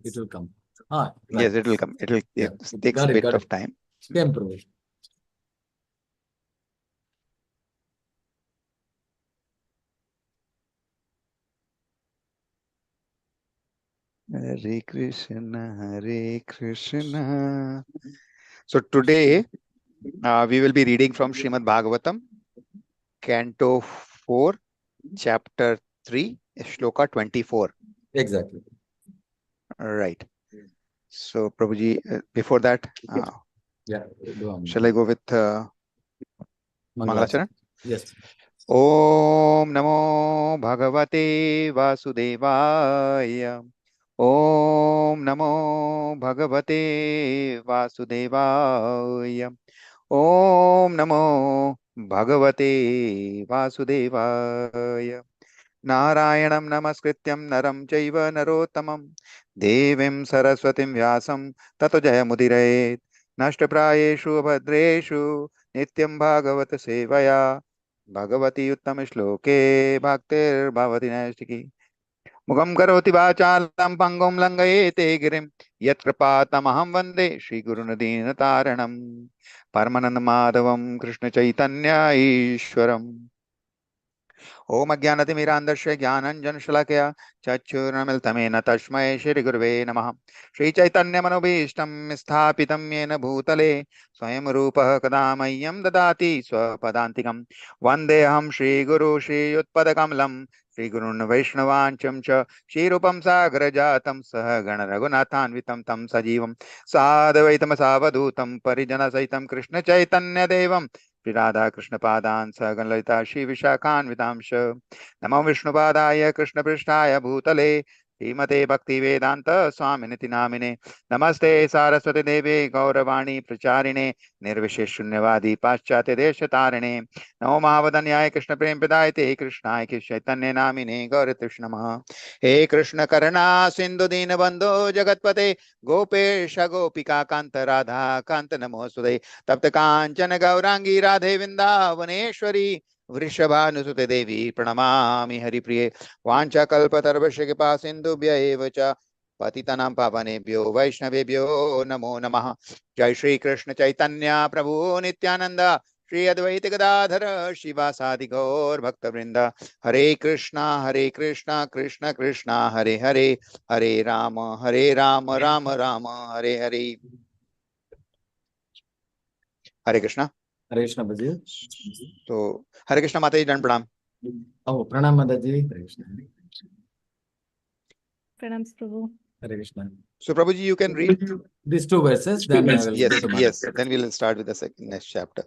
it will come. Yes, it will come. It takes a bit of time. Same Prabhu. Hare Krishna, Hare Krishna. So today we will be reading from Srimad Bhagavatam, Canto 4, Chapter 3, Shloka 24. Exactly. Right. So Prabhuji, before that, shall I go with Mangalacharan? Yes. Om Namo Bhagavate Vasudevaya. Om Namo Bhagavate Vasudevaya. Om Namo Bhagavate Vasudevaya. Narayanam Namaskrityam Naram Chaiva Narottamam Devim Saraswatim Vyasam Tato Jayamudire Nashtaprayeshu Abhadreshu Nityam Bhagavata Sevaya Bhagavati Uttama Shloke Bhaktir Bhavati Naistiki Mukam Karoti Vachalam Pangum Langayete Girim Yat Kripatamaham Vande Shri Guru Nadina Taranam Paramananda Madhavam Krishna Chaitanya Ishwaram ओम अज्ञानतिमिरान्धस्य ज्ञानञ्जनशलाकया चक्षुरुन्मिलितं तस्मै श्रीगुरवे नमः श्रीचैतन्यमनोभीष्टं स्थापितं येन भूतले स्वयं रूपः कदा मह्यं ददाति स्वपदान्तिकं वन्देऽहं श्रीगुरु श्रीयुत्पदकमलं श्रीगुरून् वैष्णवांचं च श्रीरूपं सागरजातं सह गणरघुनाथान्वितं तं सजीवं साद्वैतं सावधूतं परिजनसहितं कृष्णचैतन्यदेवं श्री राधा कृष्ण पादान सहगण ललिता श्री विशाखान्वितांश नमो विष्णुपादाय कृष्ण पृष्ठाय भूतले श्रीमते भक्ति वेदांत स्वामिनिति नामिने नमस्ते सारस्वती देवे गौरवाणी प्रचारिणे निर्विशेष शून्यवादी पाश्चात्य देश तारिणे नमो महावदन्याय कृष्ण प्रेम प्रदायते कृष्णाय कृष्ण चैतन्य नामिने गौर कृष्ण नमः हे कृष्ण करुणा सिंधु दीन बंधो जगतपते गोपेश गोपिका कांत राधा कांत नमोस्तुते तप्त कांचन गौरांगी राधे वृंदावनेश्वरी वृषभानुसुते देवी प्रणमामि हरिप्रिये वाञ्छाकल्पतरुभ्यश्च कृपा सिन्धुभ्य एव च पतितानां पावनेभ्यो वैष्णवेभ्यो नमो नमः जय श्री कृष्ण चैतन्य प्रभु नित्यानंद श्री अद्वैत गदाधर शिवासादि गौर भक्तवृंद हरे कृष्णा कृष्ण कृष्णा हरे हरे हरे राम राम राम हरे हरे हरे कृष्णा Bhaji. तो हरे कृष्णा माता जी दंड प्रणाम Oh, Pranam Mataji. Hare Krishna. Pranams Prabhu. Hare Krishna. So Prabhuji, you can read These two verses, then I will yes. Then we'll start with the next chapter.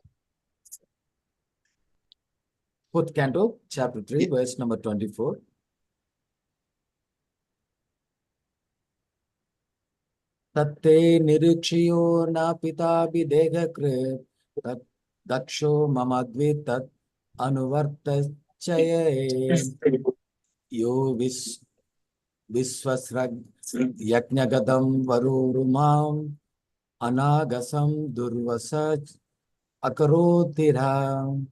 Fourth canto, chapter 3, verse number 24. Tatte nirikshyo na pita videga krit tat daksho mamadvi tat anuvartachaye yo viswasrag yajnagadam varurumam anagasam durvasaj akarotiram.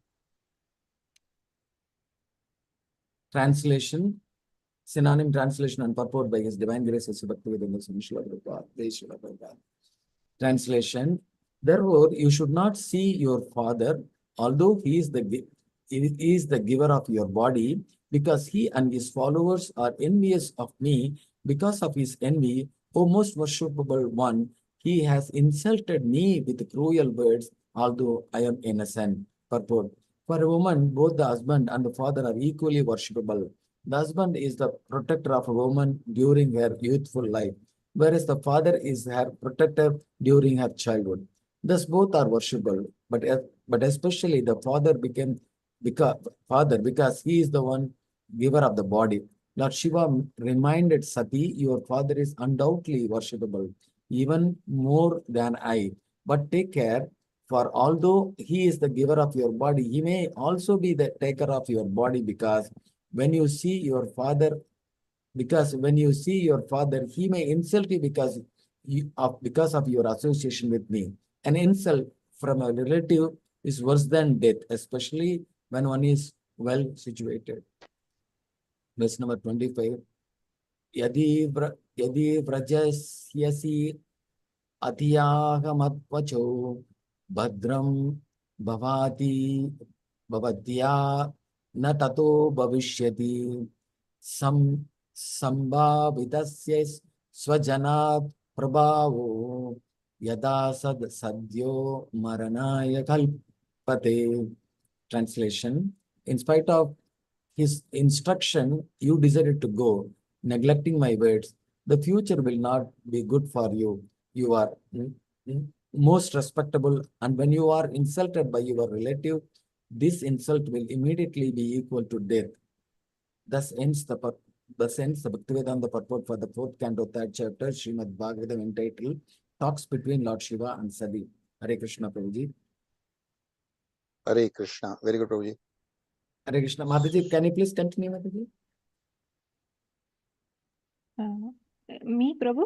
Translation, synonym translation and purport by His Divine Grace as Bhaktivedanta Swami Srila Prabhupada. Translation, therefore you should not see your father, although he is the giver of your body, because he and his followers are envious of me. Because of his envy, O most worshipable one, he has insulted me with cruel words, although I am innocent. Purport. For a woman, both the husband and the father are equally worshipable. The husband is the protector of a woman during her youthful life, whereas the father is her protector during her childhood. Thus both are worshipable, but especially the father because he is the one giver of the body. Lord Shiva reminded Sati, your father is undoubtedly worshipable, even more than I. But take care, for although he is the giver of your body, he may also be the taker of your body, because when you see your father, he may insult you because of your association with me. An insult from a relative is worse than death, especially when one is well situated. Verse number 25. यदि व्रजस्यसि अतियागमत्वचो भद्रं भवाति भवत्या न ततो भविष्यति सं संभावितस्य स्वजनात् प्रभावो यदा सद्यो मरणाय कल्पते. Translation: In spite of his instruction, you decided to go, neglecting my words. The future will not be good for you. You are most respectable, and when you are insulted by your relative, this insult will immediately be equal to death. Thus ends the Bhaktivedanta purport for the fourth canto, third chapter, Srimad Bhagavatam, entitled Talks Between Lord Shiva and Sati. Hare Krishna, Prabhuji. Hare Krishna. Very good, Prabhuji. Hare Krishna. Mataji, can you please continue, Mataji? Me, Prabhu?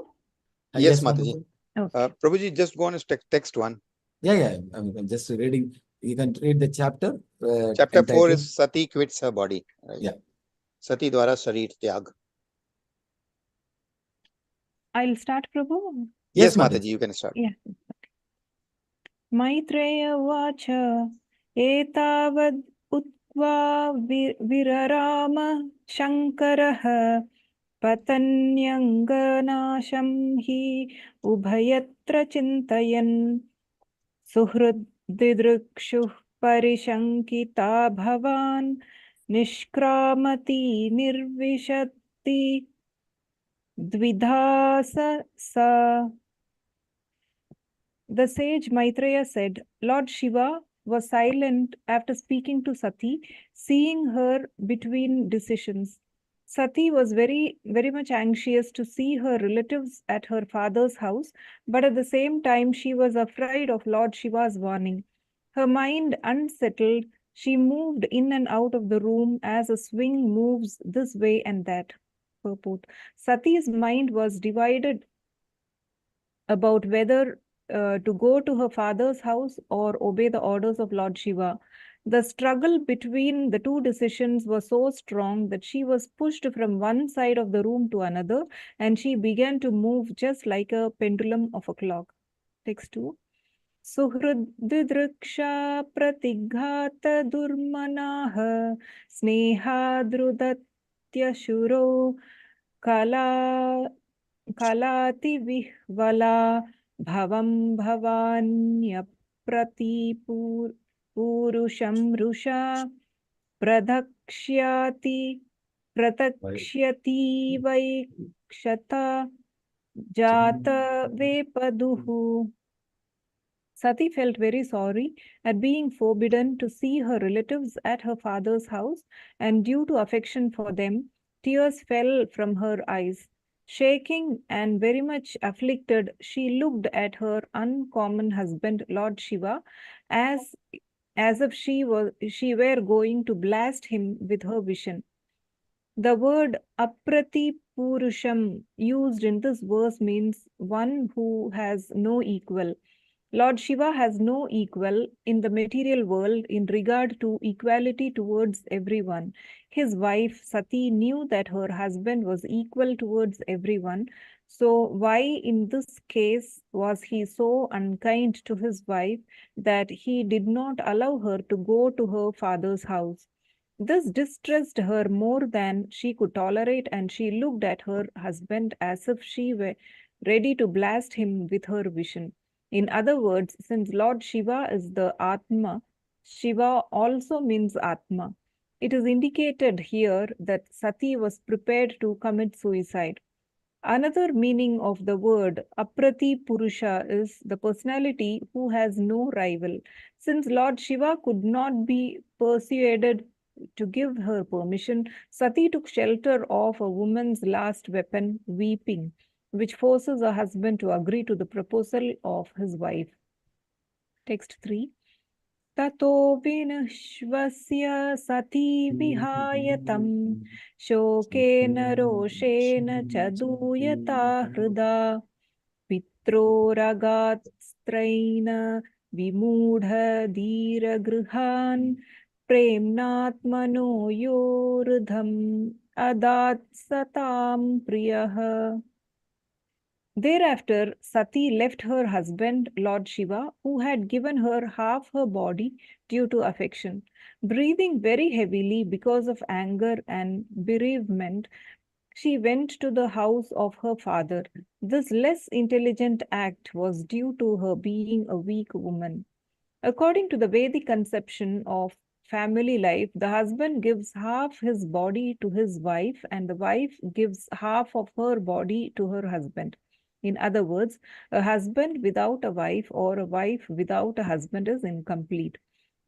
Yes, Mataji. Okay. Prabhuji, just go on text 1. Yeah. I'm just reading. You can read the chapter. Chapter 4 is Sati quits her body. Right? Yeah. Sati dwara sharir tyag. I'll start, Prabhu. Yes, Mataji, you can start. Yeah. Maitreya vacha etavad utva virarama shankaraha patanyanganasham hi ubhayatra chintayan suhruddidrukshuh parishankita bhavan nishkramati nirvishati dvidhasa sa. The sage Maitreya said, Lord Shiva was silent after speaking to Sati, seeing her between decisions. Sati was very much anxious to see her relatives at her father's house, but at the same time she was afraid of Lord Shiva's warning. Her mind unsettled, she moved in and out of the room as a swing moves this way and that. Purport. Sati's mind was divided about whether to go to her father's house or obey the orders of Lord Shiva. The struggle between the two decisions was so strong that she was pushed from one side of the room to another, and she began to move just like a pendulum of a clock. Text 2. Suhruddidruksha pratighata durmanaha snehadrudatya shuro kalati vihvala bhavam bhavanyapratipur rusha pradhakshyati vaikshata jata vepaduhu. Sati felt very sorry at being forbidden to see her relatives at her father's house, and due to affection for them, tears fell from her eyes. Shaking and very much afflicted, she looked at her uncommon husband, Lord Shiva, as if she were going to blast him with her vision. The word aprati purusham used in this verse means one who has no equal. Lord Shiva has no equal in the material world in regard to equality towards everyone. His wife Sati knew that her husband was equal towards everyone. So why in this case was he so unkind to his wife that he did not allow her to go to her father's house? This distressed her more than she could tolerate, and she looked at her husband as if she were ready to blast him with her vision. In other words, since Lord Shiva is the Atma, Shiva also means Atma. It is indicated here that Sati was prepared to commit suicide. Another meaning of the word Aprati Purusha is the personality who has no rival. Since Lord Shiva could not be persuaded to give her permission, Sati took shelter of a woman's last weapon, weeping, which forces her husband to agree to the proposal of his wife. Text 3. Tato vinashvasya sati vihayatam shokena roshena chaduyata hrida pitroragat straina vimudha dhira gruhan premnatmano yordham. adat satam priyah. Thereafter, Sati left her husband, Lord Shiva, who had given her half her body due to affection. Breathing very heavily because of anger and bereavement, she went to the house of her father. This less intelligent act was due to her being a weak woman. According to the Vedic conception of family life, the husband gives half his body to his wife, and the wife gives half of her body to her husband. In other words, a husband without a wife or a wife without a husband is incomplete.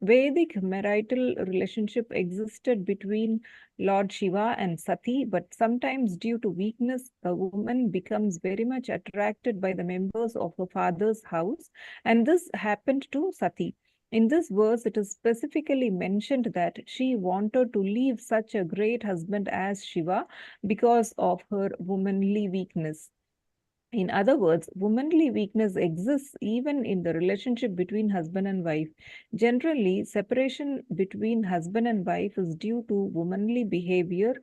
Vedic marital relationship existed between Lord Shiva and Sati, but sometimes due to weakness, a woman becomes very much attracted by the members of her father's house, and this happened to Sati. In this verse, it is specifically mentioned that she wanted to leave such a great husband as Shiva because of her womanly weakness. In other words, womanly weakness exists even in the relationship between husband and wife. Generally, separation between husband and wife is due to womanly behavior.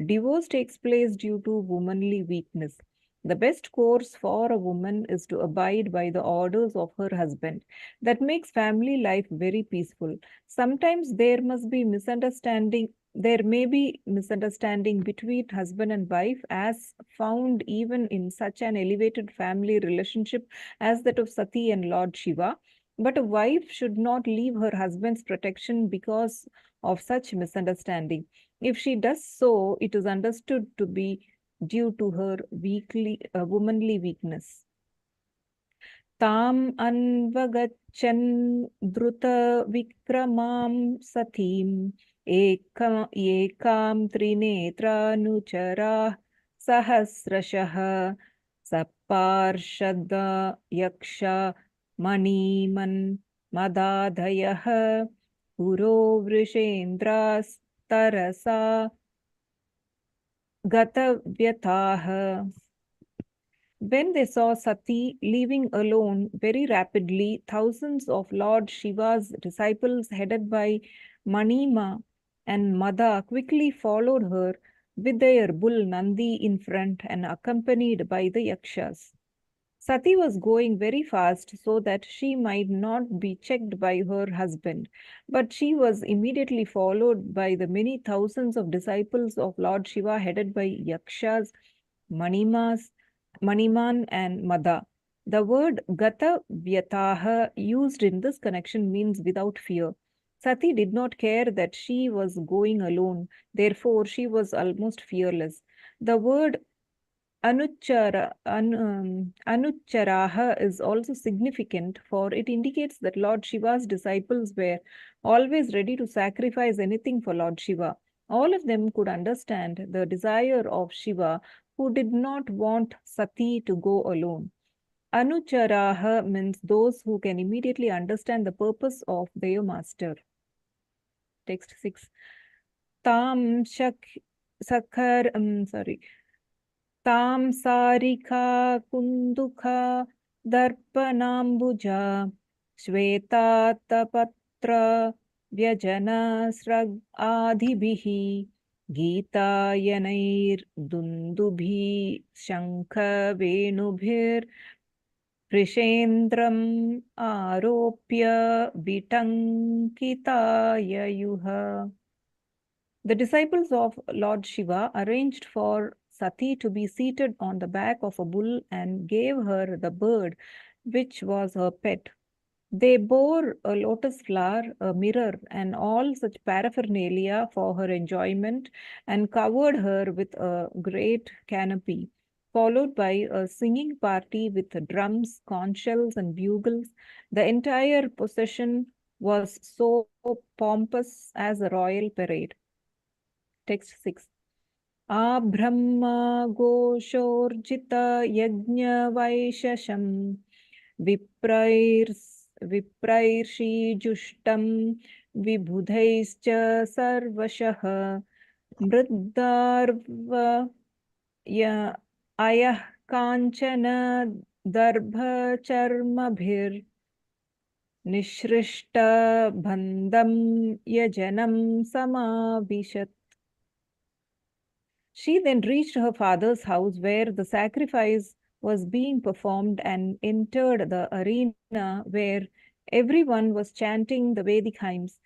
Divorce takes place due to womanly weakness. The best course for a woman is to abide by the orders of her husband. That makes family life very peaceful. Sometimes there may be misunderstanding between husband and wife, as found even in such an elevated family relationship as that of Sati and Lord Shiva. But a wife should not leave her husband's protection because of such misunderstanding. If she does so, it is understood to be due to her womanly weakness. Tam anvagachan druta vikramam satim ekam trinetranuchara sahasrashah saparshada yaksha maniman madadayah puro vrishendras tarasa gatavyatah. When they saw Sati leaving alone very rapidly, thousands of Lord Shiva's disciples headed by Manima and Mada quickly followed her with their bull Nandi in front and accompanied by the Yakshas. Sati was going very fast so that she might not be checked by her husband, but she was immediately followed by the many thousands of disciples of Lord Shiva headed by Yakshas, Maniman and Mada. The word Gata Vyataha used in this connection means without fear. Sati did not care that she was going alone, therefore she was almost fearless. The word Anucharaha is also significant, for it indicates that Lord Shiva's disciples were always ready to sacrifice anything for Lord Shiva. All of them could understand the desire of Shiva, who did not want Sati to go alone. Anucharaha means those who can immediately understand the purpose of their master. Text 6. Tam Tam sarika kunduka darpanambuja shveta tapatra vyajana srag adhibihi gita yanair dundubhi shankha venubhir prishendram aropya vitankitayayuha. The disciples of Lord Shiva arranged for Sati to be seated on the back of a bull and gave her the bird, which was her pet. They bore a lotus flower, a mirror, and all such paraphernalia for her enjoyment and covered her with a great canopy. Followed by a singing party with drums, conch shells, and bugles, the entire procession was so pompous as a royal parade. Text 6. Abrahma Goshorjita Yajna Vaishasham Viprairshi Jushtam Vibhudhaischa Sarvashah Mriddarva Ayah Kanchana Darbha Charmabhir Nishrishta Bandham Yajanam Samavishat. She then reached her father's house where the sacrifice was being performed and entered the arena where everyone was chanting the Vedic hymns.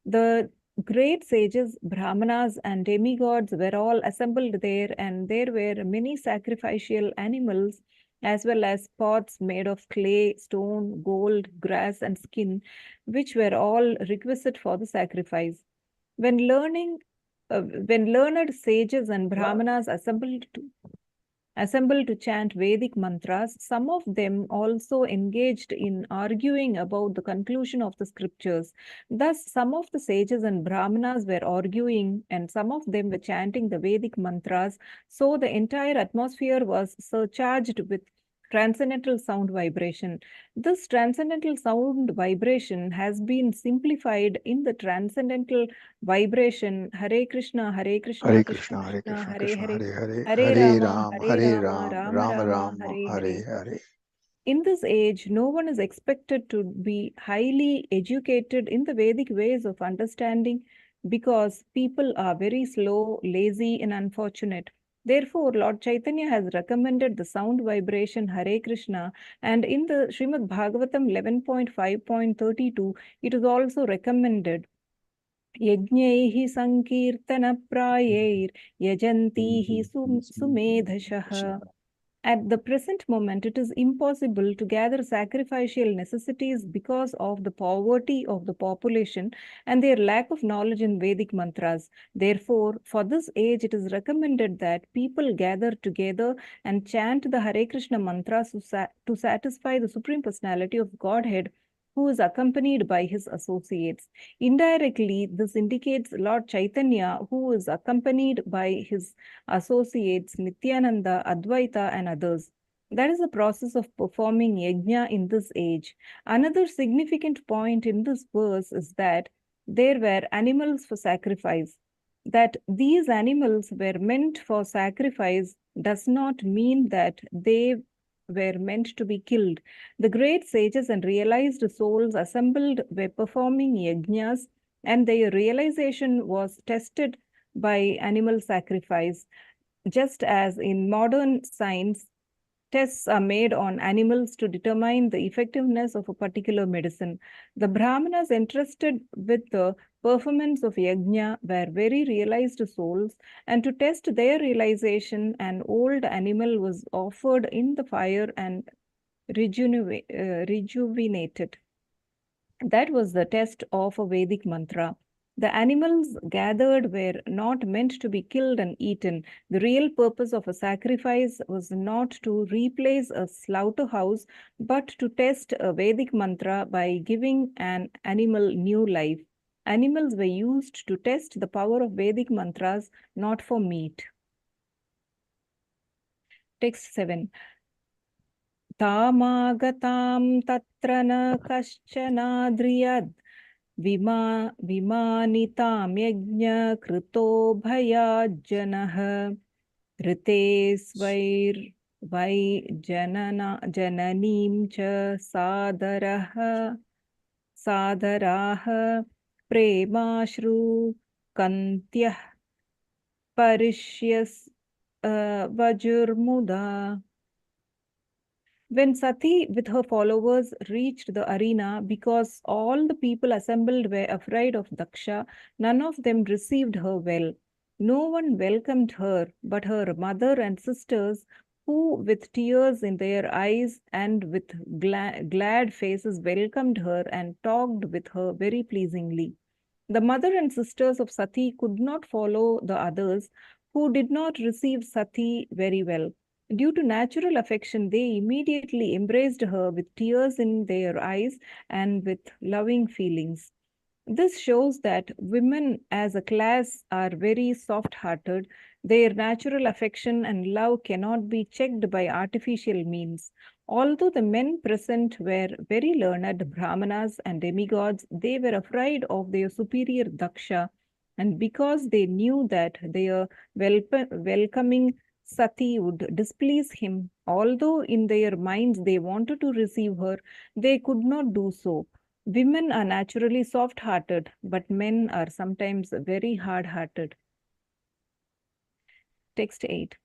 The great sages, Brahmanas, and demigods were all assembled there, and there were many sacrificial animals as well as pots made of clay, stone, gold, grass, and skin, which were all requisite for the sacrifice. When learned sages and Brahmanas assembled to chant Vedic mantras, some of them also engaged in arguing about the conclusion of the scriptures. Thus, some of the sages and Brahmanas were arguing, and some of them were chanting the Vedic mantras. So the entire atmosphere was surcharged with transcendental sound vibration. This transcendental sound vibration has been simplified in the transcendental vibration Hare Krishna, Hare Krishna, Hare Krishna Krishna, Hare Krishna, Krishna, Hare Krishna Hare, Hare Hare, Hare Hare Rama, Ram, Hare Hare Rama, Ram, Rama Rama Rama, Ram, Hare Hare Hare. Hare. In this age, no one is expected to be highly educated in the Vedic ways of understanding because people are very slow, lazy, and unfortunate. Therefore, Lord Chaitanya has recommended the sound vibration Hare Krishna, and in the Srimad Bhagavatam 11.5.32, it is also recommended. यज्ञैः सङ्कीर्तनप्रायैर् यजन्तीः sumedhashah. At the present moment, it is impossible to gather sacrificial necessities because of the poverty of the population and their lack of knowledge in Vedic mantras. Therefore, for this age, it is recommended that people gather together and chant the Hare Krishna mantras to satisfy the Supreme Personality of Godhead, who is accompanied by his associates. Indirectly, this indicates Lord Chaitanya, who is accompanied by his associates Nityananda, Advaita, and others. That is the process of performing yajna in this age. Another significant point in this verse is that there were animals for sacrifice. That these animals were meant for sacrifice does not mean that they were meant to be killed. The great sages and realized souls assembled were performing yajnas, and their realization was tested by animal sacrifice. Just as in modern science, tests are made on animals to determine the effectiveness of a particular medicine, the Brahmanas entrusted with the performance of yajna were very realized souls, and to test their realization, an old animal was offered in the fire and rejuvenated. That was the test of a Vedic mantra. The animals gathered were not meant to be killed and eaten. The real purpose of a sacrifice was not to replace a slaughterhouse, but to test a Vedic mantra by giving an animal new life. Animals were used to test the power of Vedic mantras, not for meat. Text 7. Tamagatam tatra na kaschanadriyad विमानितां यज्ञ कृतो भयाज्जनः ऋते स्वैर्वै जननीं च सादराः प्रेमाश्रु कन्त्यः वजुर्मुदा. When Sati with her followers reached the arena, because all the people assembled were afraid of Daksha, none of them received her well. No one welcomed her, but her mother and sisters, who with tears in their eyes and with glad faces welcomed her and talked with her very pleasingly. The mother and sisters of Sati could not follow the others, who did not receive Sati very well. Due to natural affection, they immediately embraced her with tears in their eyes and with loving feelings. This shows that women as a class are very soft-hearted. Their natural affection and love cannot be checked by artificial means. Although the men present were very learned Brahmanas and demigods, they were afraid of their superior Daksha, and because they knew that their welcoming Sati would displease him, although in their minds they wanted to receive her, they could not do so. Women are naturally soft-hearted, but men are sometimes very hard-hearted. text 8.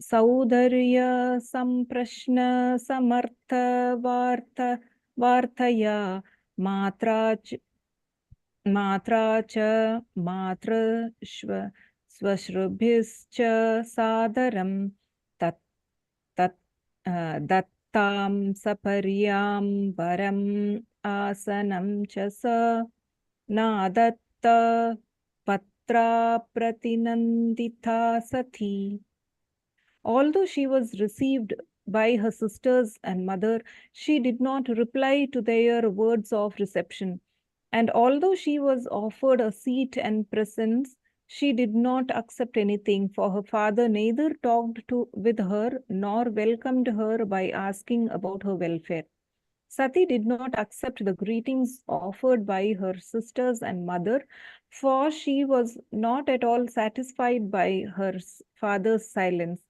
Saudharya samprashna samartha vartaya matra cha matra swashrubhischa sadaram tat dattam saparyam varam asanam cha sa nadatta patra pratinandita sati. Although she was received by her sisters and mother, she did not reply to their words of reception. And although she was offered a seat and presents, she did not accept anything, for her father neither talked with her nor welcomed her by asking about her welfare. Sati did not accept the greetings offered by her sisters and mother, for she was not at all satisfied by her father's silence.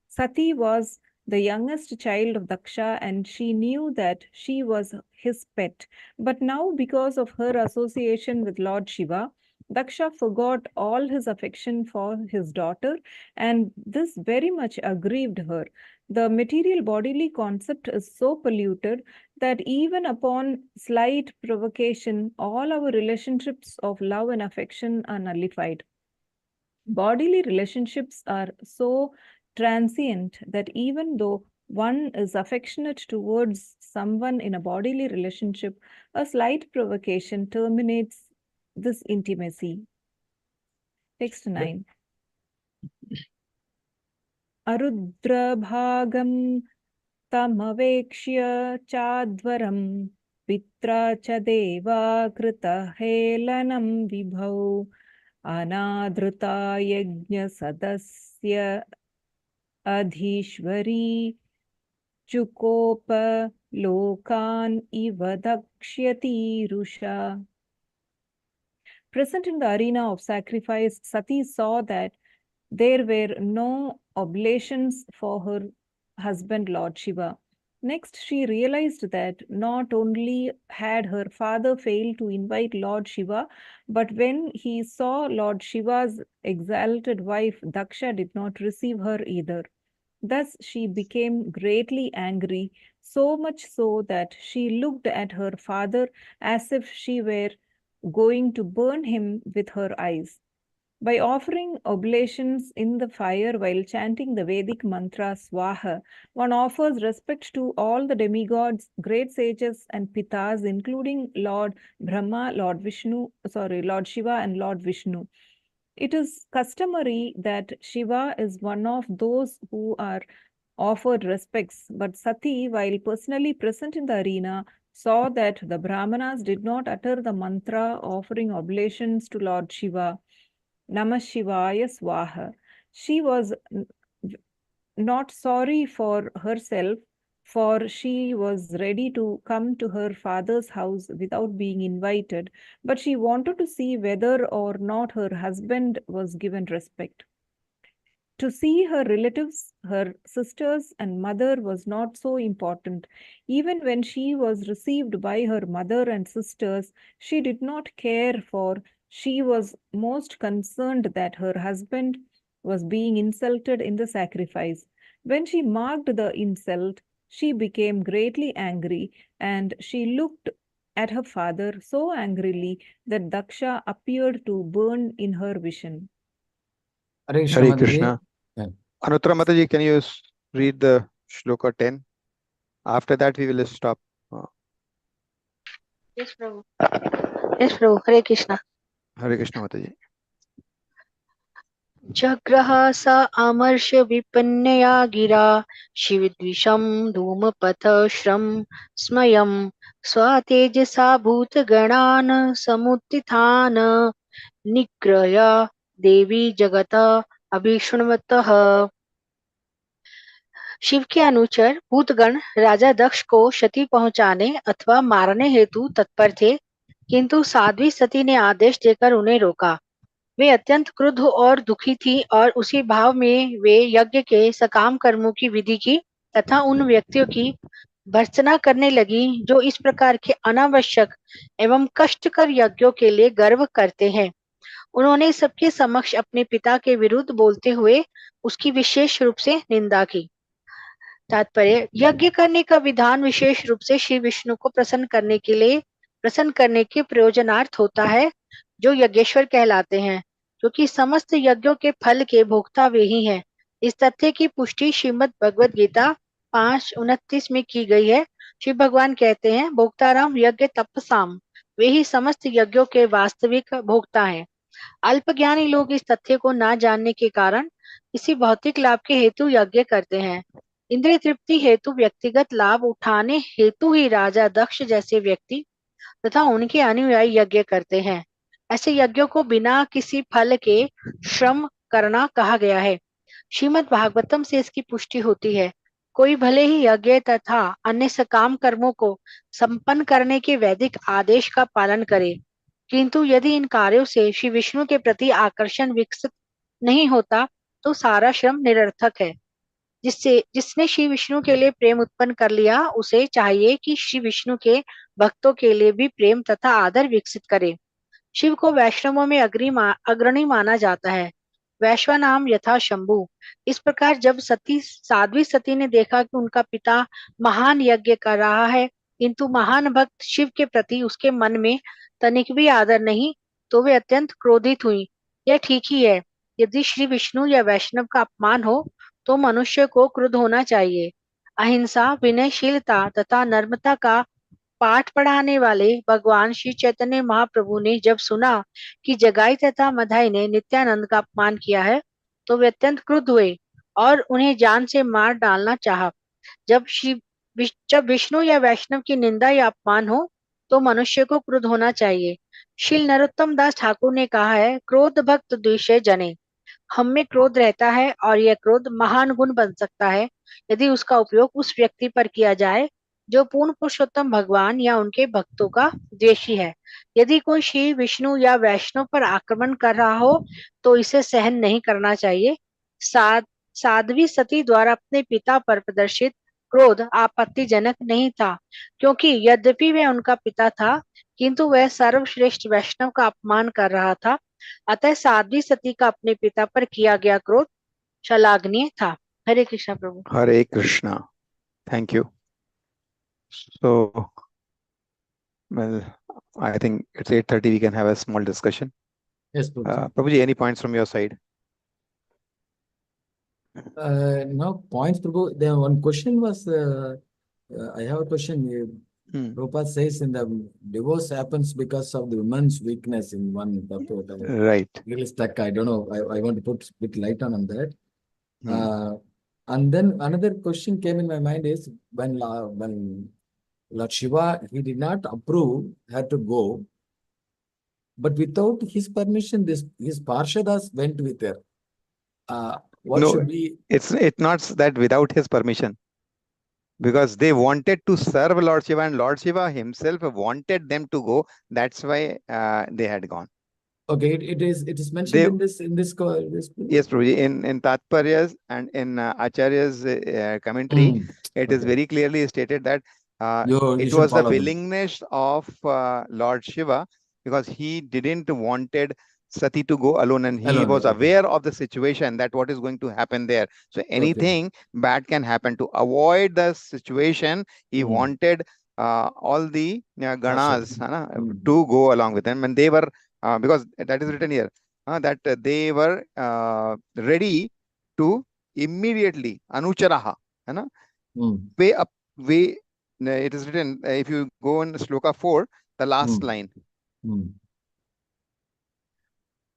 Sati was the youngest child of Daksha, and she knew that she was his pet. But now, because of her association with Lord Shiva, Daksha forgot all his affection for his daughter, and this very much aggrieved her. The material bodily concept is so polluted that even upon slight provocation, all our relationships of love and affection are nullified. Bodily relationships are so transient that even though one is affectionate towards someone in a bodily relationship, a slight provocation terminates this intimacy. Text 9. Arudra bhagam tamavekshya chadvaram pitra cha deva krita helanam vibhau anadruta yajna sadasya adhishwari chukopa lokan iva dakshyati rusha. Present in the arena of sacrifice, Sati saw that there were no oblations for her husband, Lord Shiva. Next, she realized that not only had her father failed to invite Lord Shiva, but when he saw Lord Shiva's exalted wife, Daksha did not receive her either. Thus, she became greatly angry, so much so that she looked at her father as if she were going to burn him with her eyes. By offering oblations in the fire while chanting the Vedic mantra Swaha, one offers respect to all the demigods, great sages, and pitas, including Lord Brahma, Lord Shiva, and Lord Vishnu. It is customary that Shiva is one of those who are offered respects, but Sati, while personally present in the arena, saw that the Brahmanas did not utter the mantra offering oblations to Lord Shiva. Namah Shivaya Swaha. She was not sorry for herself, for she was ready to come to her father's house without being invited, but she wanted to see whether or not her husband was given respect. To see her relatives, her sisters and mother was not so important. Even when she was received by her mother and sisters, she did not care, for she was most concerned that her husband was being insulted in the sacrifice. When she marked the insult, she became greatly angry, and she looked at her father so angrily that Daksha appeared to burn in her vision. Hare Hare Krishna. Anuttara Mataji, can you read the shloka 10? After that, we will stop. Yes, Prabhu. Yes, Prabhu. Hare Krishna. Hare Krishna Mataji. Jagraha sa amarshya vipannaya gira shividvisham dhumapatha shram smayam swatejasa bhutaganan samuttithana nigraya देवी जगता अभिष्णवतः। शिव के अनुचर भूतगण राजा दक्ष को क्षति पहुंचाने अथवा मारने हेतु तत्पर थे, किंतु साध्वी सती ने आदेश देकर उन्हें रोका। वे अत्यंत क्रुद्ध और दुखी थी और उसी भाव में वे यज्ञ के सकाम कर्मों की विधि की तथा उन व्यक्तियों की भर्त्सना करने लगी जो इस प्रकार के अनावश्यक एवं कष्टकर यज्ञों के लिए गर्व करते हैं। उन्होंने सबके समक्ष अपने पिता के विरुद्ध बोलते हुए उसकी विशेष रूप से निंदा की। तात्पर्य, यज्ञ करने का विधान विशेष रूप से श्री विष्णु को प्रसन्न करने के प्रयोजनार्थ होता है, जो यज्ञेश्वर कहलाते हैं, क्योंकि समस्त यज्ञों के फल के भोक्ता वे ही हैं। इस तथ्य की पुष्टि श्रीमद् भगवद गीता 5:29 में की गई है। शिव भगवान कहते हैं, भोक्ताराम यज्ञ तपसाम, वे ही समस्त यज्ञों के वास्तविक भोक्ता हैं। अल्पज्ञानी लोग इस तथ्य को ना जानने के कारण किसी भौतिक लाभ के हेतु यज्ञ करते हैं। इंद्रिय तृप्ति हेतु व्यक्तिगत लाभ उठाने हेतु ही राजा दक्ष जैसे व्यक्ति तथा उनके अनुयायी यज्ञ करते हैं। ऐसे यज्ञों को बिना किसी फल के श्रम करना कहा गया है। श्रीमद् भागवतम से इसकी पुष्टि होती है। कोई भले ही यज्ञ तथा अन्य सकाम कर्मों को संपन्न करने के वैदिक आदेश का पालन करे, किंतु यदि इन कार्यों से श्री विष्णु के प्रति आकर्षण विकसित नहीं होता तो सारा श्रम निरर्थक है। जिसने श्री विष्णु के लिए प्रेम उत्पन्न कर लिया, उसे चाहिए कि श्री विष्णु के भक्तों के लिए भी प्रेम तथा आदर विकसित करे। शिव को वैष्णवों में अग्रणी माना जाता है। वैश्वनाम यथा शंभु। इस प्रकार जब साध्वी सती ने देखा कि उनका पिता महान यज्ञ कर रहा है, किंतु महान भक्त शिव के प्रति उसके मन में तनिक भी आदर नहीं, तो वे अत्यंत क्रोधित हुई। यह ठीक ही है। यदि श्री विष्णु या वैष्णव का अपमान हो तो मनुष्य को क्रुद्ध होना चाहिए। अहिंसा, विनयशीलता तथा नम्रता का पाठ पढ़ाने वाले भगवान श्री चैतन्य महाप्रभु ने जब सुना कि जगाई तथा मधाई ने नित्यानंद का अपमान किया है, तो वे अत्यंत क्रुद्ध हुए और उन्हें जान से मार डालना चाहा। जब विष्णु या वैष्णव की निंदा या अपमान हो तो मनुष्य को क्रुद्ध होना चाहिए। श्री नरोत्तम दास ठाकुर ने कहा है, क्रोध भक्त द्वेषे जने। हम में क्रोध रहता है और यह क्रोध महान गुण बन सकता है यदि उसका उपयोग उस व्यक्ति पर किया जाए जो पूर्ण पुरुषोत्तम भगवान या उनके भक्तों का द्वेषी है। यदि कोई श्री विष्णु या वैष्णव पर आक्रमण कर रहा हो तो इसे सहन नहीं करना चाहिए। साध्वी सती द्वारा अपने पिता पर प्रदर्शित क्रोध आपत्तिजनक नहीं था, क्योंकि यद्यपि वह उनका पिता था, किंतु वह सर्वश्रेष्ठ वैष्णव का अपमान कर रहा था। अतः साध्वी सती का अपने पिता पर किया गया क्रोध श्लाघनीय था। हरे कृष्णा प्रभु। Hare Krishna. Thank you. So, well, I think it's 8:30. We can have a small discussion. Yes, Prabhuji. Prabhuji, any points from your side? No points, Prabhu. Then one question was, I have a question. Prabhupada says in the divorce happens because of the woman's weakness in one purport. Right. Really stuck. I don't know. I want to put a bit light on that. And then another question came in my mind is when Lord Shiva, he did not approve her to go, but without his permission, his Parshadas went with her. What No, should be? It's not that without his permission, because they wanted to serve Lord Shiva and Lord Shiva himself wanted them to go. That's why they had gone. Okay, it is mentioned in this Yes, Prabhuji, in Tatparyas and in Acharya's commentary, it is very clearly stated that it was the willingness of Lord Shiva, because he didn't wanted Sati to go alone, and he was aware of the situation, that what is going to happen there. So anything bad can happen. To avoid the situation, he wanted all the Ganas to go along with him, and they were because that is written here that they were ready to immediately anucharaha, way up, way. It is written, if you go in Shloka 4, the last line.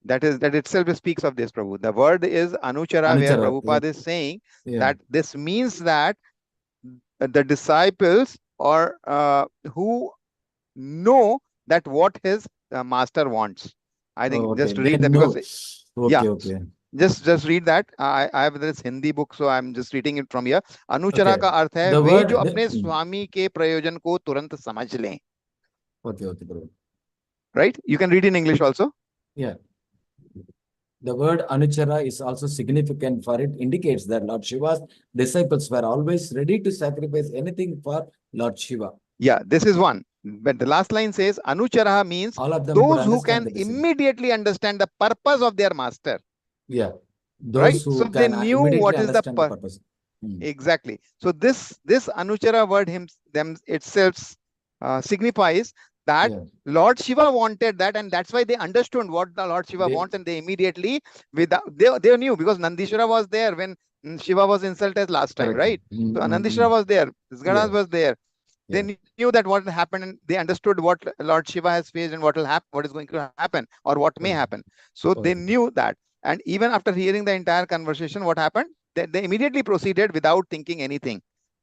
That itself speaks of this, Prabhu. The word is anuchara, where Prabhupada is saying that this means that the disciples or who know that what his master wants. I think just read that, because just read that. I have this Hindi book, so I'm just reading it from here. Anuchara का अर्थ है वे जो अपने स्वामी के प्रयोजन को तुरंत समझ लें. Okay. Right? You can read in English also. Yeah. The word Anuchara is also significant, for it indicates that Lord Shiva's disciples were always ready to sacrifice anything for Lord Shiva. Yeah, this is one. But the last line says, Anucharaha means all of them those could who can understand the message. immediately understand the purpose of their master. Yeah. Those Right? who So they can knew immediately what is the understand the purpose. Exactly. So this Anuchara word them itself signifies that Lord Shiva wanted that, and that's why they understood what the Lord Shiva wants, and they immediately they knew, because Nandishwara was there when Shiva was insulted last time, right? So Nandishwara was there, Ganas was there. They knew that what happened, and they understood what Lord Shiva has faced and what will happen, what is going to happen, or what may happen. So they knew that, and even after hearing the entire conversation, what happened? They immediately proceeded without thinking anything,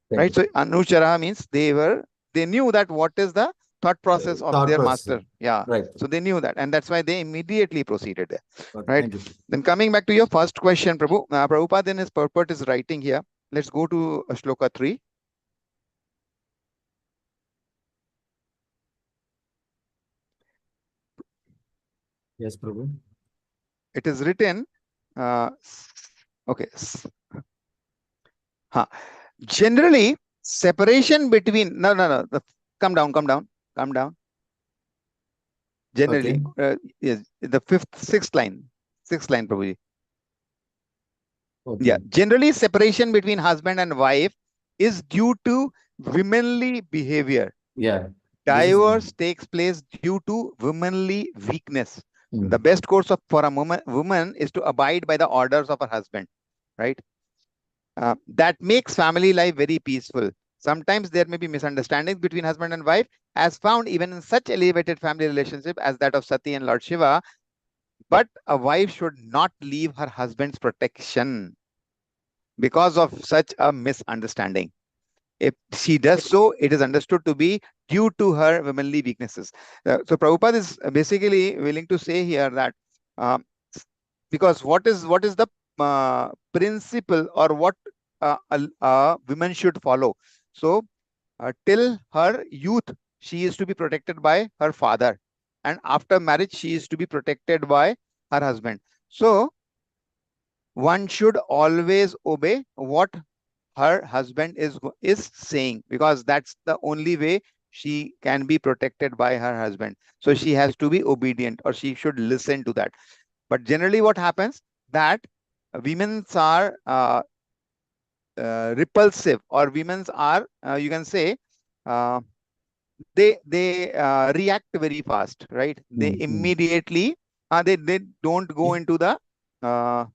right? So Anuchara means they knew that what is the thought process of their master. Yeah, right. So they knew that, and that's why they immediately proceeded there, right? Then coming back to your first question, Prabhupada in his purport is writing here. Let's go to Shloka 3. Yes, Prabhu. It is written, okay. Generally, separation between, no, come down. Generally, yes, the sixth line, Prabhuji. Yeah, generally separation between husband and wife is due to womanly behavior. Yeah. Divorce takes place due to womanly weakness. The best course for a woman is to abide by the orders of her husband, right? That makes family life very peaceful. Sometimes there may be misunderstandings between husband and wife, as found even in such elevated family relationship as that of Sati and Lord Shiva. But a wife should not leave her husband's protection because of such a misunderstanding. If she does so, it is understood to be due to her womanly weaknesses. So Prabhupada is basically willing to say here that because what is the principle, or what women should follow? So till her youth, she is to be protected by her father, and after marriage, she is to be protected by her husband. So one should always obey what her husband is saying, because that's the only way she can be protected by her husband. So she has to be obedient, or she should listen to that. But generally what happens, that women are repulsive, or women are you can say they react very fast, right? They immediately they don't go into the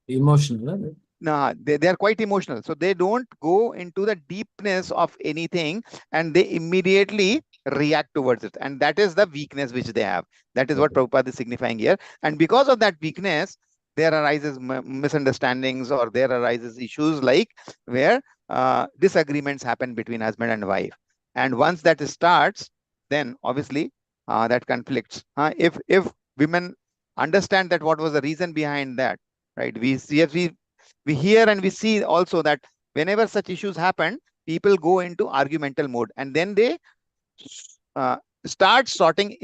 emotional. No, they are quite emotional. So they don't go into the deepness of anything, and they immediately react towards it. And that is the weakness which they have. That is what Prabhupada is signifying here. And because of that weakness, there arises misunderstandings, or there arises issues like where disagreements happen between husband and wife. And once that starts, then obviously that conflicts. If women understand that what was the reason behind that, right? We hear and we see also that whenever such issues happen, people go into argumental mode, and then they start citing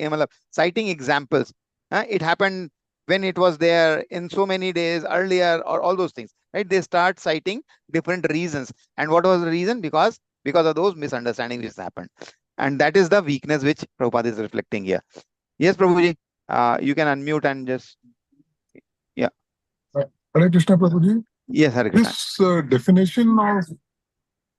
examples. It happened when it was there in so many days earlier, or all those things, right? They start citing different reasons. And what was the reason? Because of those misunderstandings which happened. And that is the weakness which Prabhupada is reflecting here. Yes, Prabhuji, you can unmute and just, yeah. Hare Krishna, Prabhuji. Yes, Hare Krishna.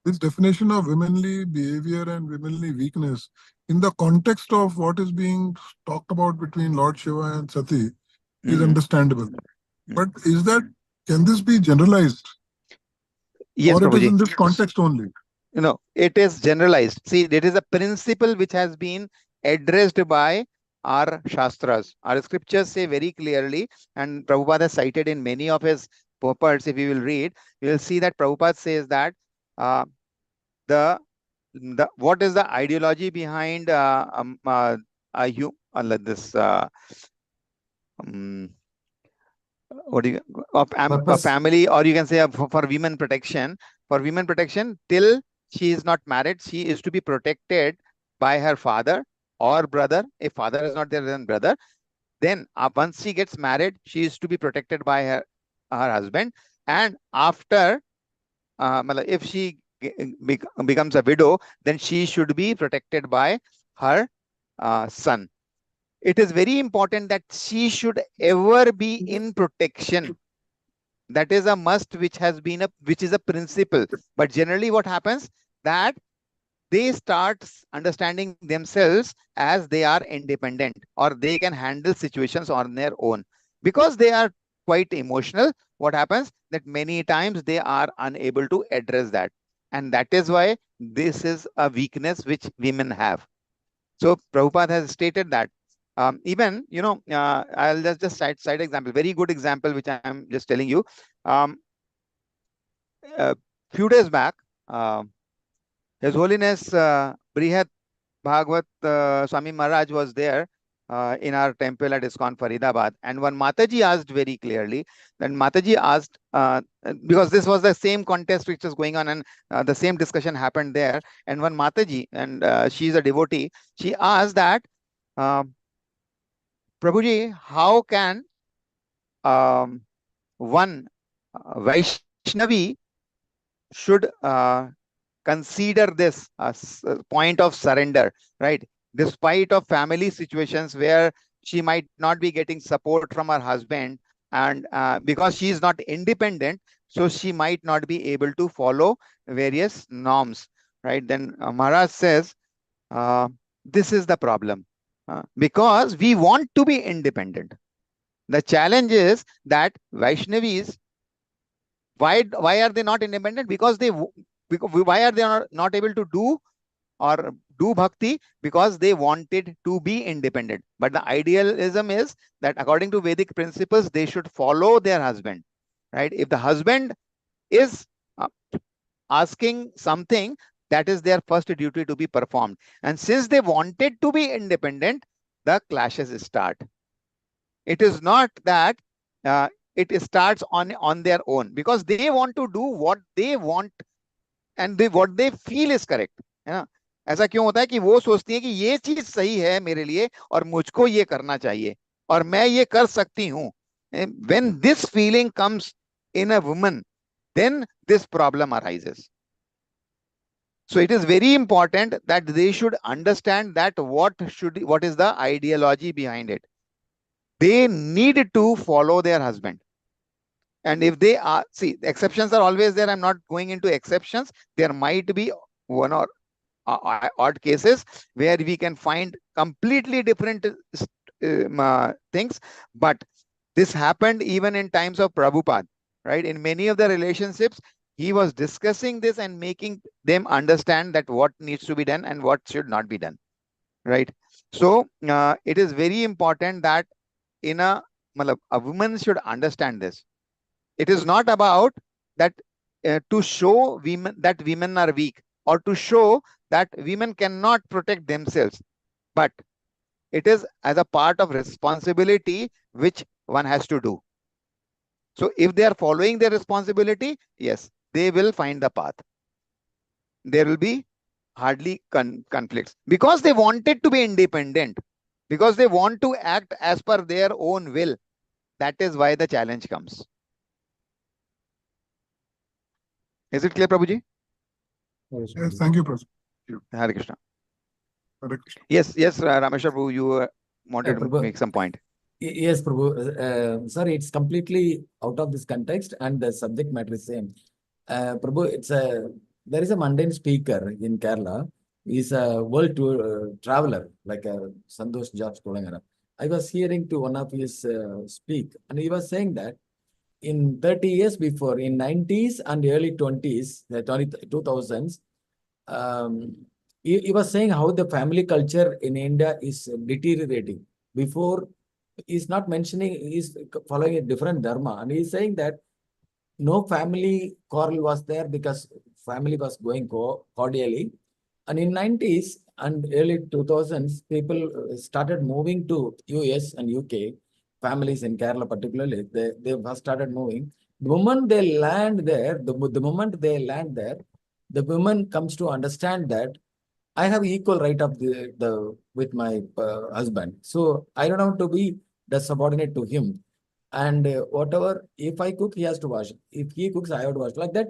This definition of womanly behavior and womanly weakness in the context of what is being talked about between Lord Shiva and Sati is understandable. But can this be generalized? Yes, or Prabhuji. It is in this context only? No, it is generalized. See, it is a principle which has been addressed by our Shastras. Our scriptures say very clearly, and Prabhupada cited in many of his purports. If you will read, you will see that Prabhupada says that what is the ideology behind this what do you a family, or you can say for women protection. For women protection, till she is not married, she is to be protected by her father or brother. If father is not there, then brother. Then once she gets married, she is to be protected by her husband. And after if she becomes a widow, then she should be protected by her son. It is very important that she should ever be in protection. That is a must, which is a principle. But generally what happens, that they start understanding themselves as they are independent, or they can handle situations on their own. Because they are quite emotional, what happens, that many times they are unable to address that. And that is why this is a weakness which women have. So Prabhupada has stated that. Even, I'll just cite example, very good example, which I'm just telling you. A few days back, His Holiness Brihat Bhagavat Swami Maharaj was there in our temple at ISKCON Faridabad. And when Mataji asked very clearly, then Mataji asked, because this was the same contest which was going on, and the same discussion happened there. And when Mataji, and she is a devotee, she asked that, Prabhuji, how can one Vaishnavi should consider this as a point of surrender, right? Despite of family situations where she might not be getting support from her husband, and because she is not independent, so she might not be able to follow various norms, right? Then Maharaj says, this is the problem, because we want to be independent. The challenge is that Vaishnavis, why are they not independent? Because why are they not able to do or do bhakti? Because they wanted to be independent. But the idealism is that according to Vedic principles, they should follow their husband, right? If the husband is asking something, that is their first duty to be performed. And since they wanted to be independent, the clashes start. It is not that it starts on their own, because they want to do what they want and what they feel is correct, है ना? ऐसा क्यों होता है कि वो सोचती है कि ये चीज सही है मेरे लिए और मुझको ये करना चाहिए और मैं ये कर सकती हूँ. When this feeling comes in a woman, then this problem arises. So it is very important that they should understand that what is the ideology behind it. They need to follow their husband. And if they are, see, the exceptions are always there. I'm not going into exceptions. There might be one or odd cases where we can find completely different things. But this happened even in times of Prabhupada, right? In many of the relationships, he was discussing this and making them understand that what needs to be done and what should not be done, right? So it is very important that a woman should understand this. It is not about that to show women that women are weak, or to show that women cannot protect themselves, but it is as a part of responsibility which one has to do. So if they are following their responsibility, yes, they will find the path. There will be hardly conflicts, because they wanted to be independent, because they want to act as per their own will. That is why the challenge comes. Is it clear, Prabhuji? Yes, thank you, Prabhu. Hare Krishna. Hare Krishna. Yes, Rameshwar Prabhu, you wanted to make some point. Yes, Prabhu. Sorry, it's completely out of this context and the subject matter is same. Prabhu, there is a mundane speaker in Kerala. He's a world tour traveler, like a Santosh George Kolangara. I was hearing to one of his speak, and he was saying that in 30 years before, in 90s and early 20s, the 2000s, he was saying how the family culture in India is deteriorating. Before, he's not mentioning, he's following a different dharma, and he's saying that no family quarrel was there because family was going cordially. And in 90s and early 2000s, people started moving to US and UK. Families in Kerala particularly, they first started moving. The moment they land there, the moment they land there, the woman comes to understand that I have equal right of with my husband. So I don't have to be the subordinate to him. And whatever, if I cook, he has to wash. If he cooks, I have to wash. Like that,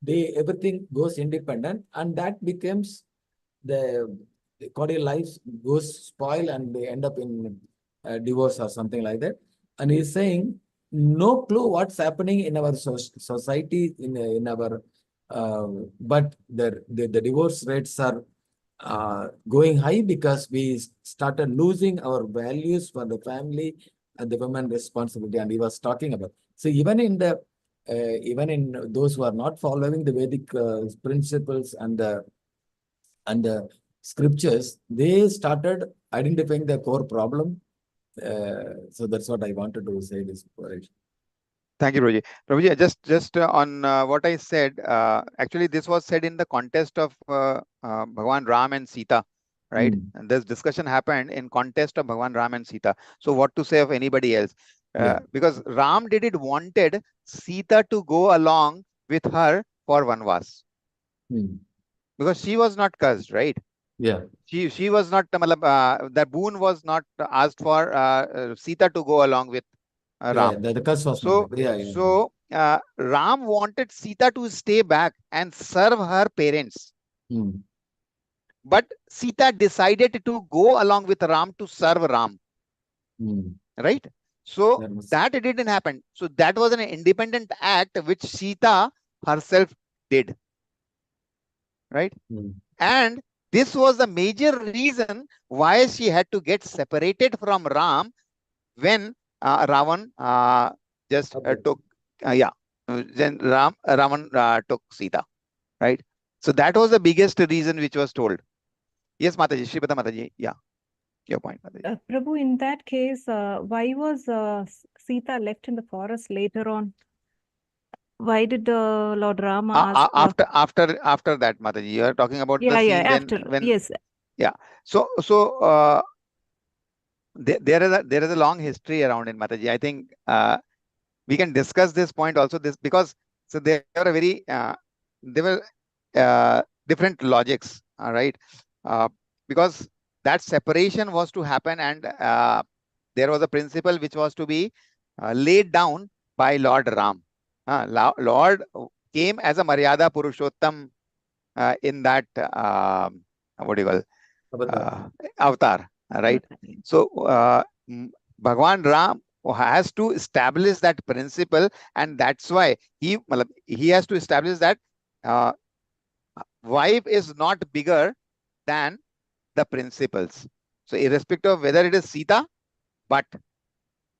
everything goes independent, and that becomes the cordial life goes spoil and they end up in divorce or something like that. And he's saying, no clue what's happening in our society, in our, but the divorce rates are going high because we started losing our values for the family and the women responsibility. And he was talking about, so even in the even in those who are not following the Vedic principles and the scriptures, they started identifying the core problem. So that's what I wanted to say this. Thank you, Prabhuji. Prabhuji, just on what I said, actually this was said in the context of Bhagwan Ram and Sita, right? And this discussion happened in context of Bhagwan Ram and Sita. So what to say of anybody else? Because Ram didn't wanted Sita to go along with her for Vanvas. Because she was not cursed, right? Yeah. She was not, the boon was not asked for Sita to go along with Ram. The curse was so, so Ram wanted Sita to stay back and serve her parents. But Sita decided to go along with Ram to serve Ram. Right? So that didn't happen. So that was an independent act which Sita herself did. Right? And this was the major reason why she had to get separated from Ram when Ravan just took, then Ravan took Sita, right? So that was the biggest reason which was told. Yes, Mataji, Shripata Mataji, yeah, your point, Mataji. Prabhu, in that case, why was Sita left in the forest later on? Why did Lord Rama ask? After that, Mataji, you are talking about the scene after, when yes. Yeah. So there is a long history around in Mataji. I think we can discuss this point also. This because so there are very there were different logics. All right, because that separation was to happen, and there was a principle which was to be laid down by Lord Ram. Lord came as a Maryada Purushottam in that what do you call avatar, right? So Bhagwan Ram has to establish that principle, and that's why he has to establish that wife is not bigger than the principles. So irrespective of whether it is Sita, but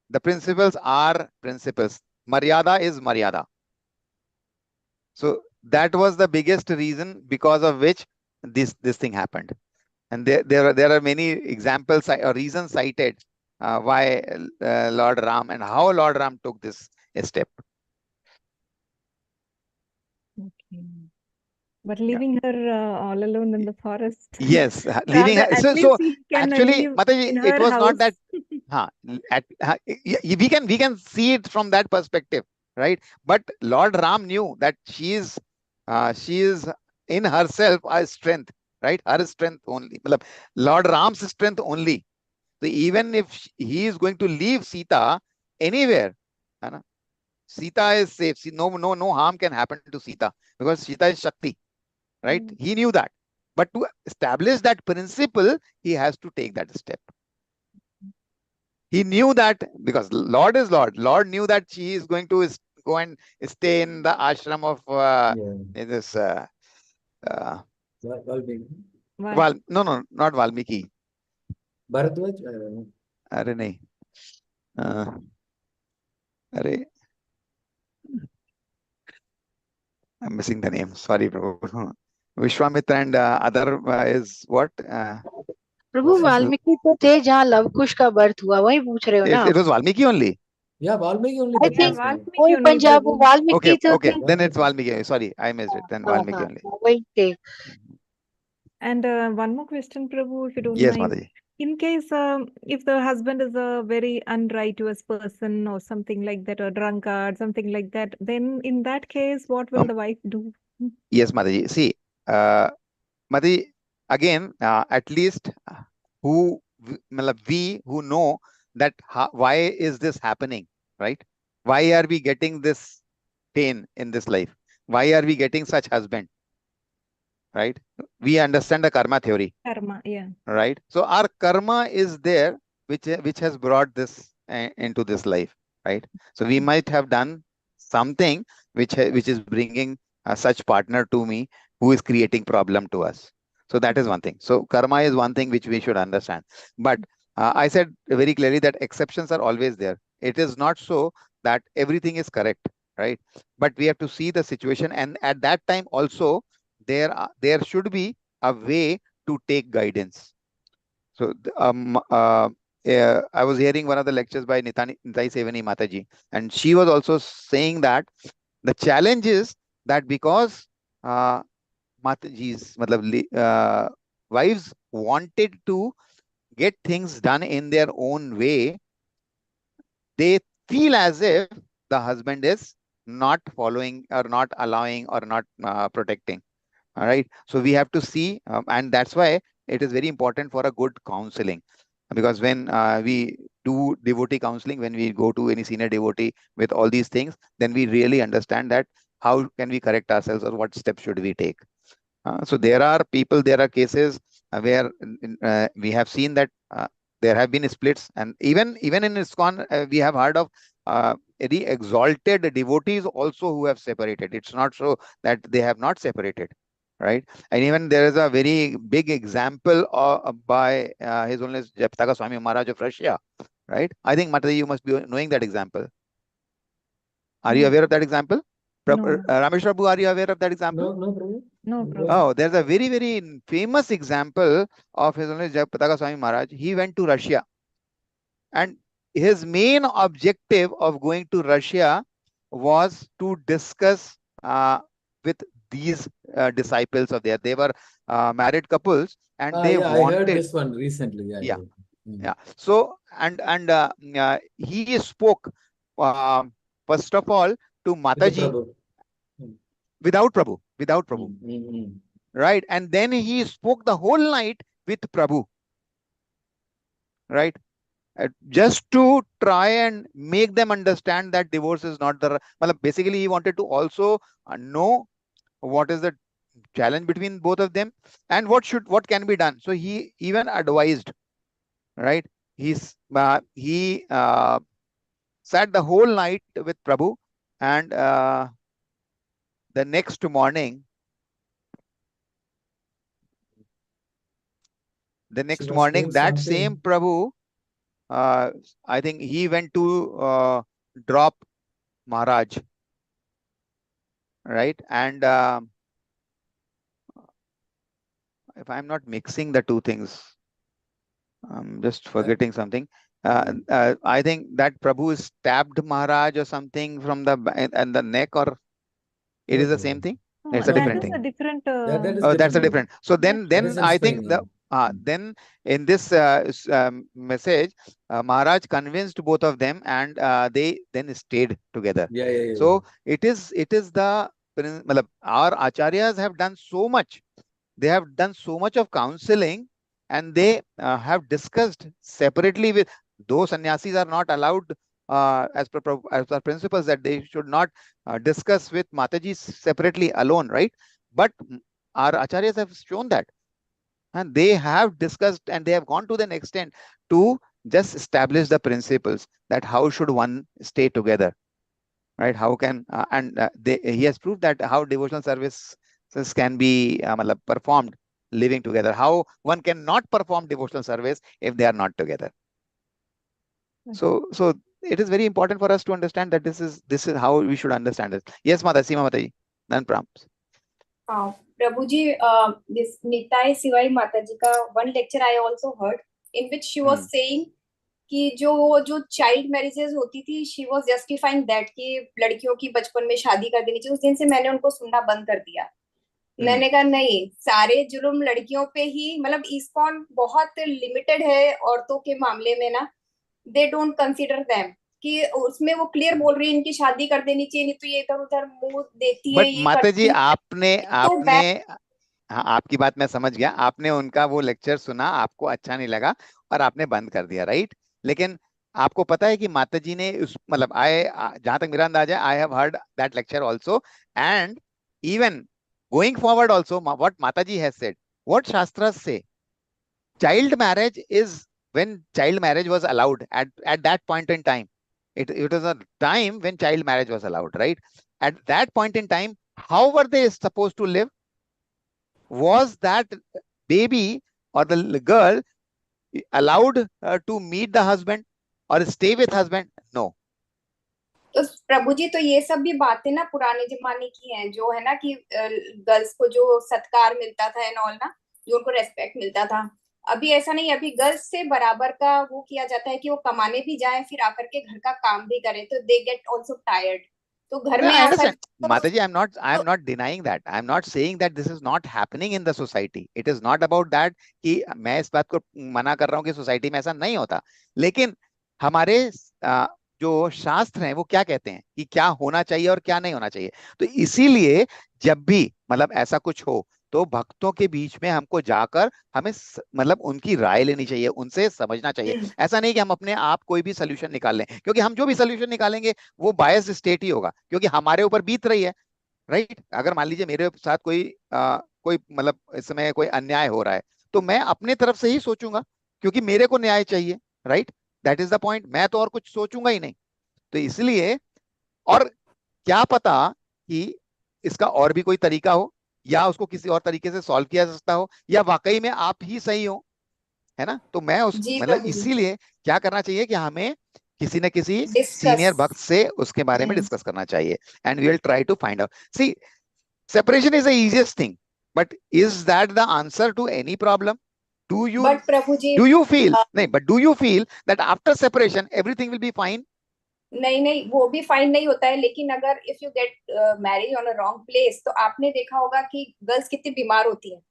the principles are principles. Maryada is Maryada. So that was the biggest reason because of which this thing happened. And there are many examples or reasons cited why Lord Ram and how Lord Ram took this step. Okay. But leaving her all alone in the forest. Yes, leaving her. So actually, Mataji, it was not that. We can see it from that perspective, right? But Lord Ram knew that she is in herself a strength, right? Her strength only. Lord Ram's strength only. So even if he is going to leave Sita anywhere, Sita is safe. No harm can happen to Sita because Sita is Shakti, right? He knew that. But to establish that principle, he has to take that step. He knew that because Lord is Lord. Lord knew that she is going to go and stay in the ashram of this. No, not Valmiki. Bharadwaj? Arre nahi. Arre. I'm missing the name. Sorry, Prabhu. Vishwamitra and other is what? प्रभु वाल्मीकि तो थे जहाँ लवकुश का birth हुआ, वही पूछ रहे हो ना? It was Valmiki only. Yeah, Valmiki only. I think कोई पंजाब वाल्मीकि तो okay. Then it's Valmiki. Sorry, I missed it. Then Valmiki only. वही थे. And one more question, Prabhu, if you don't Yes, mind. Mataji. In case if the husband is a very unrighteous person or something like that, or drunkard, something like that, then in that case, what will the wife do? Yes, Mataji. See, Mataji, again, at least we who know that why is this happening, right? Why are we getting this pain in this life? Why are we getting such husband? right? We understand the karma theory. Karma, yeah. Right. So our karma is there, which has brought this into this life, right? So we might have done something which is bringing such partner to me who is creating problem to us. So that is one thing. So karma is one thing which we should understand. But I said very clearly that exceptions are always there. It is not so that everything is correct, right? But we have to see the situation, and at that time also there should be a way to take guidance. So I was hearing one of the lectures by Nitai Sevani Mataji, and she was also saying that the challenge is that because Mataji's wives wanted to get things done in their own way, they feel as if the husband is not following or not allowing or not protecting. All right. So we have to see, and that's why it is very important for a good counseling. Because when we do devotee counseling, when we go to any senior devotee with all these things, then we really understand that how can we correct ourselves or what steps should we take. So there are cases where we have seen that there have been splits, and even in ISKCON, we have heard of very exalted devotees also who have separated. It's not so that they have not separated, right? And even there is a very big example by His Holiness Japtaka Swami Maharaj of Russia, right? I think Mataji, you must be knowing that example. Are you aware of that example? No. Ramesh Prabhu, are you aware of that example? No, Prabhu. No, Prabhu. Oh, there's a very, very famous example of His Holiness Jayapataka Swami Maharaj. He went to Russia, and his main objective of going to Russia was to discuss with these disciples of theirs. They were married couples, and they Yeah, I heard wanted. this one recently. Yeah, yeah. So he spoke first of all to Mataji without Prabhu, right? And then he spoke the whole night with Prabhu, right? Just to try and make them understand that divorce is not the. Well, basically, he wanted to also know what is the challenge between both of them and what can be done. So he even advised, right? He sat the whole night with Prabhu, and the next morning, that same Prabhu, I think he went to drop Maharaj, right? And if I'm not mixing the two things, I'm just forgetting something. I think that Prabhu stabbed Maharaj or something from the and the neck, or it is the same thing. It's a different thing. That's a different. So then I think then in this message, Maharaj convinced both of them, and they then stayed together. So it is the our acharyas have done so much. They have done so much of counseling, and they have discussed separately with those sannyasis are not allowed as per principles that they should not discuss with Mataji separately alone, right? But our acharyas have shown that, and they have discussed, and they have gone to the extent to just establish the principles that how should one stay together, right? How can he has proved that how devotional services can be performed living together. How one cannot perform devotional service if they are not together. So it is very important for us to understand that this is how we should understand it. Yes, Seema Mataji, none prompts. Prabhuji, this Nitai Sivai Mataji ka one lecture I also heard, in which she was saying कि जो child marriages होती थी, she was justifying that कि लड़कियों की बचपन में शादी कर देनी चाहिए. उस दिन से मैंने उनको सुनना बंद कर दिया. मैंने कहा नहीं, सारे जुर्म लड़कियों पे ही, मतलब इस्कॉन बहुत लिमिटेड है औरतों के मामले में ना. दे डोंट कंसीडर देम कि उसमें वो क्लियर बोल रही है इनकी शादी कर देनी चाहिए, नहीं तो ये इधर उधर मुंह देती है. ये माताजी आपने हाँ, आपकी बात मैं समझ गया. आपने उनका वो लेक्चर सुना, आपको अच्छा नहीं लगा और आपने बंद कर दिया, राइट? लेकिन आपको पता है कि माताजी ने जहां तक मेरा अंदाजा है, I have heard that lecture also, and even going forward also, what Mataji has said, what Shastras say, child marriage is when child marriage was allowed at that point in time. It was a time when child marriage was allowed, right? At that point in time, how were they supposed to live? Was that baby or the girl allowed to meet the husband or stay with husband? No. तो प्रभु जी, तो ये सब भी बातें ना पुराने जमाने की हैं, जो है ना कि गर्ल्स को जो सत्कार मिलता था एंड ऑल ना, जो उनको रेस्पेक्ट मिलता था। अभी ऐसा नहीं, अभी गर्ल्स से बराबर का वो किया जाता है कि वो कमाने भी जाए, फिर आकर के घर का काम भी करे, तो दे गेट ऑल्सो टायर्ड। तो घर में I ऐसा understand, Mataji. I'm not denying that. I'm not saying that this is not happening in the society. It is not about that कि मैं इस बात को मना कर रहा हूँ कि सोसाइटी में ऐसा नहीं होता, लेकिन हमारे जो शास्त्र हैं वो क्या कहते हैं कि क्या होना चाहिए और क्या नहीं होना चाहिए। तो इसीलिए जब भी मतलब ऐसा कुछ हो तो भक्तों के बीच में हमको जाकर हमें मतलब उनकी राय लेनी चाहिए, उनसे समझना चाहिए। ऐसा नहीं कि हम अपने आप कोई भी सोल्यूशन निकाल लें, क्योंकि हम जो भी सोल्यूशन निकालेंगे वो बायस स्टेट ही होगा, क्योंकि हमारे ऊपर बीत रही है, राइट। अगर मान लीजिए मेरे साथ कोई मतलब इस समय कोई अन्याय हो रहा है, तो मैं अपने तरफ से ही सोचूंगा, क्योंकि मेरे को न्याय चाहिए, right. That is the point. मैं तो और कुछ सोचूंगा ही नहीं। तो इसलिए, और क्या पता कि इसका और भी कोई तरीका हो, या उसको किसी और तरीके से सॉल्व किया जा सकता हो, या वाकई में आप ही सही हो, है ना। तो मैं उस जी मतलब प्रभु जी, इसीलिए क्या करना चाहिए कि हमें किसी न किसी डिस्कस। सीनियर भक्त से उसके बारे में डिस्कस करना चाहिए, and we will try to find out. See, separation is the easiest thing, but is that the answer to any problem? But Prabhu ji, do you feel नहीं, but do you feel that after separation everything will be fine? नहीं नहीं, वो भी fine नहीं होता है, लेकिन अगर if you get marriage on a wrong place, तो आपने देखा होगा कि गर्ल्स कितनी बीमार होती हैं।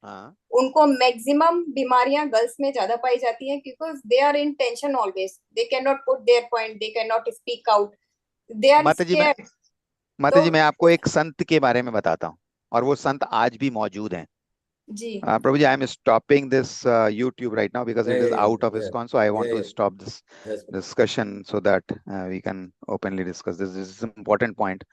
हाँ, उनको मैक्सिमम बीमारियां गर्ल्स में ज्यादा पाई जाती हैं, because they are in tension always, they can not put their point, they can not speak out, they are mata ji मैं स्केयर्ड। माता तो जी मैं आपको एक संत के बारे में बताता हूँ, और वो संत आज भी मौजूद हैं। जी Prabhuji, I am stopping this YouTube right now because it is out of ISKCON, so I want to stop this discussion so that we can openly discuss this. This is an important point.